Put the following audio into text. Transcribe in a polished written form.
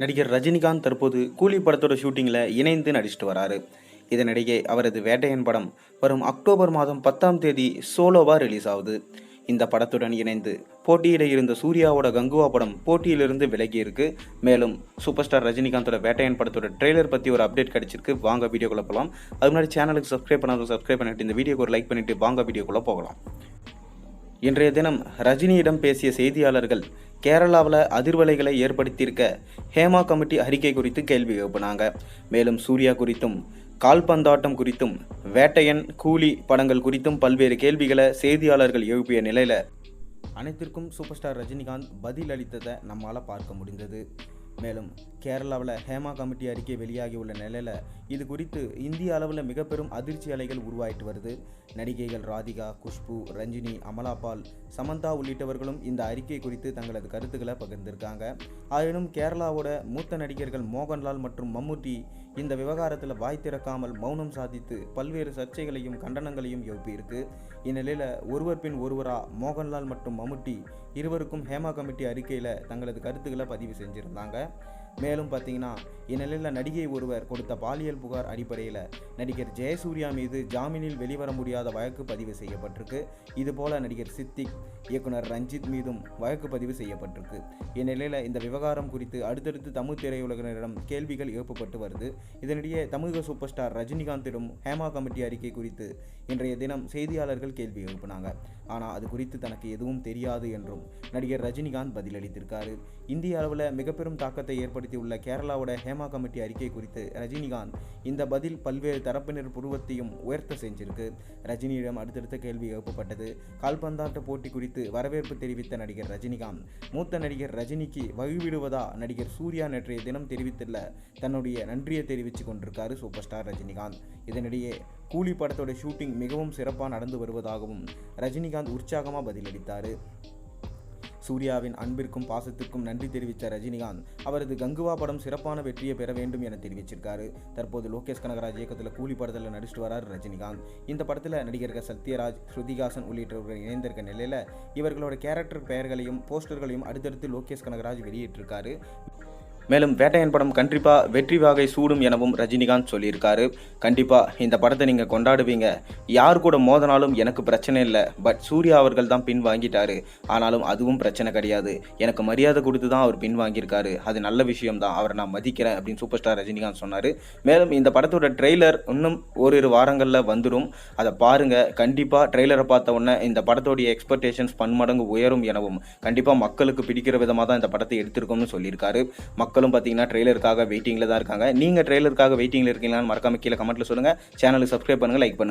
நடிகர் ரஜினிகாந்த் தற்போது கூலி படத்தோட ஷூட்டிங்கில் இணைந்து நடிச்சிட்டு வராரு. இதனிடையே அவரது வேட்டையன் படம் வரும் அக்டோபர் மாதம் 10ஆம் தேதி சோலோவா ரிலீஸ் ஆகுது. இந்த படத்துடன் இணைந்து போட்டியிட இருந்த சூர்யாவோட கங்குவா படம் போட்டியிலிருந்து விலகி இருக்கு. மேலும் சூப்பர் ஸ்டார் ரஜினிகாந்தோட வேட்டையன் படத்தோட ட்ரெய்லர் பற்றி ஒரு அப்டேட் கிடைச்சிருக்கு. வாங்க வீடியோக்குள்ள போகலாம். அது முன்னாடி சேனலுக்கு சப்ஸ்கிரைப் பண்ணாலும் சப்ஸ்கிரைப் பண்ணிட்டு இந்த வீடியோக்கு ஒரு லைக் பண்ணிட்டு வாங்க வீடியோக்குள்ள போகலாம். இன்றைய தினம் ரஜினியிடம் பேசிய செய்தியாளர்கள் கேரளாவில் அதிர்வலைகளை ஏற்படுத்தியிருக்க ஹேமா கமிட்டி அறிக்கை குறித்து கேள்வி எழுப்பினாங்க. மேலும் சூர்யா குறித்தும் கால்பந்தாட்டம் குறித்தும் வேட்டையன் கூலி படங்கள் குறித்தும் பல்வேறு கேள்விகளை செய்தியாளர்கள் எழுப்பிய நிலையில் அனைத்திற்கும் சூப்பர் ஸ்டார் ரஜினிகாந்த் பதில் அளித்ததை நம்மால் பார்க்க முடிந்தது. மேலும் கேரளாவில் ஹேமா கமிட்டி அறிக்கை வெளியாகி உள்ள நிலையில் இது குறித்து இந்திய அளவில் மிக பெரும் அதிர்ச்சி அலைகள் உருவாயிட்டு வருது. நடிகைகள் ராதிகா, குஷ்பு, ரஞ்சினி, அமலாபால், சமந்தா உள்ளிட்டவர்களும் இந்த அறிக்கை குறித்து தங்களது கருத்துக்களை பகிர்ந்திருக்காங்க. ஆயினும் கேரளாவோட மூத்த நடிகர்கள் மோகன்லால் மற்றும் மம்முட்டி இந்த விவகாரத்தில் வாய் திறக்காமல் மௌனம் சாதித்து பல்வேறு சர்ச்சைகளையும் கண்டனங்களையும் எழுப்பியிருக்கு. இந்நிலையில் ஒருவர் பின் ஒருவராக மோகன்லால் மற்றும் மம்முட்டி இருவருக்கும் ஹேமா கமிட்டி அறிக்கையில் தங்களது கருத்துக்களை பதிவு செஞ்சுருந்தாங்க. மேலும் பார்த்தீங்கன்னா இந்நிலையில் நடிகை ஒருவர் கொடுத்த பாலியல் புகார் அடிப்படையில் நடிகர் ஜெயசூர்யா மீது ஜாமீனில் வெளிவர முடியாத வழக்கு பதிவு செய்யப்பட்டிருக்கு. இதுபோல நடிகர் சித்திக், இயக்குனர் ரஞ்சித் மீதும் வழக்கு பதிவு செய்யப்பட்டிருக்கு. இந்நிலையில் இந்த விவகாரம் குறித்து அடுத்தடுத்து தமிழ் திரையுலகினரிடம் கேள்விகள் எழுப்பப்பட்டு வருது. இதனிடையே தமிழக சூப்பர் ஸ்டார் ரஜினிகாந்திடம் ஹேமா கமிட்டி அறிக்கை குறித்து இன்றைய தினம் செய்தியாளர்கள் கேள்வி எழுப்பினாங்க. ஆனால் அது குறித்து தனக்கு எதுவும் தெரியாது என்றும் நடிகர் ரஜினிகாந்த் பதிலளித்திருக்காரு. இந்திய அளவில் மிக பெரும் தாக்கத்தை ஏற்படுத்தியுள்ள கேரளாவோட ஹேமா கமிட்டி அறிக்கை குறித்து ரஜினிகாந்த் இந்த பதில் பல்வேறு தரப்பினர் புருவத்தையும் உயர்த்த செஞ்சிருக்கு. ரஜினியிடம் அடுத்தடுத்த கேள்வி எழுப்பப்பட்டது. கால்பந்தாட்ட போட்டி குறித்து வரவேற்பு தெரிவித்த நடிகர் ரஜினிகாந்த் மூத்த நடிகர் ரஜினிக்கு வழிவிடுவதா நடிகர் சூர்யா நேற்றைய தினம் தெரிவித்துள்ள தன்னுடைய நன்றியை தெரிவித்து கொண்டிருக்காரு சூப்பர் ஸ்டார் ரஜினிகாந்த். இதனிடையே கூலி படத்தோட ஷூட்டிங் மிகவும் சிறப்பாக நடந்து வருவதாகவும் ரஜினிகாந்த் உற்சாகமாக பதிலளித்தார். சூர்யாவின் அன்பிற்கும் பாசத்திற்கும் நன்றி தெரிவித்த ரஜினிகாந்த் அவரது கங்குவா படம் சிறப்பான வெற்றியை பெற வேண்டும் என தெரிவிச்சிருக்காரு. தற்போது லோகேஷ் கனகராஜ் இயக்கத்தில் கூலி படத்தில் நடிச்சிட்டு வரார் ரஜினிகாந்த். இந்த படத்தில் நடிகர்கள் சத்யராஜ், ஸ்ருதிஹாசன் உள்ளிட்டவர்கள் இணைந்திருக்க நிலையில் இவர்களோட கேரக்டர் பெயர்களையும் போஸ்டர்களையும் அடுத்தடுத்து லோகேஷ் கனகராஜ் வெளியிட்டிருக்காரு. மேலும் வேட்டையன் படம் கண்டிப்பாக வெற்றி வாகை சூடும் எனவும் ரஜினிகாந்த் சொல்லியிருக்காரு. கண்டிப்பாக இந்த படத்தை நீங்கள் கொண்டாடுவீங்க, யார் கூட மோதனாலும் எனக்கு பிரச்சனை இல்லை, பட் சூர்யா அவர்கள் தான் பின் வாங்கிட்டாரு, ஆனாலும் அதுவும் பிரச்சனை கிடையாது, எனக்கு மரியாதை கொடுத்து தான் அவர் பின் வாங்கியிருக்காரு, அது நல்ல விஷயம் தான், அவரை நான் மதிக்கிறேன் அப்படின்னு சூப்பர் ஸ்டார் ரஜினிகாந்த் சொன்னார். மேலும் இந்த படத்தோட ட்ரெய்லர் இன்னும் ஓரிரு வாரங்களில் வந்துடும், அதை பாருங்கள். கண்டிப்பாக ட்ரெய்லரை பார்த்த உடனே இந்த படத்தோடைய எக்ஸ்பெக்டேஷன்ஸ் பன்மடங்கு உயரும் எனவும் கண்டிப்பாக மக்களுக்கு பிடிக்கிற விதமாக தான் இந்த படத்தை எடுத்திருக்கோம்னு சொல்லியிருக்காரு. மக்களும் பார்த்தீங்கன்னா ட்ரெய்லருக்காக வெயிட்டிங்கில் தான் இருக்காங்க. நீங்கள் ட்ரெய்லருக்காக வெயிட்டிங்கில் இருக்கீங்களான்னு மறக்காம கீழே கமெண்ட்டில் சொல்லுங்கள். சேனலுக்கு சப்ஸ்கிரைப் பண்ணுங்கள், லைக் பண்ணுங்கள்.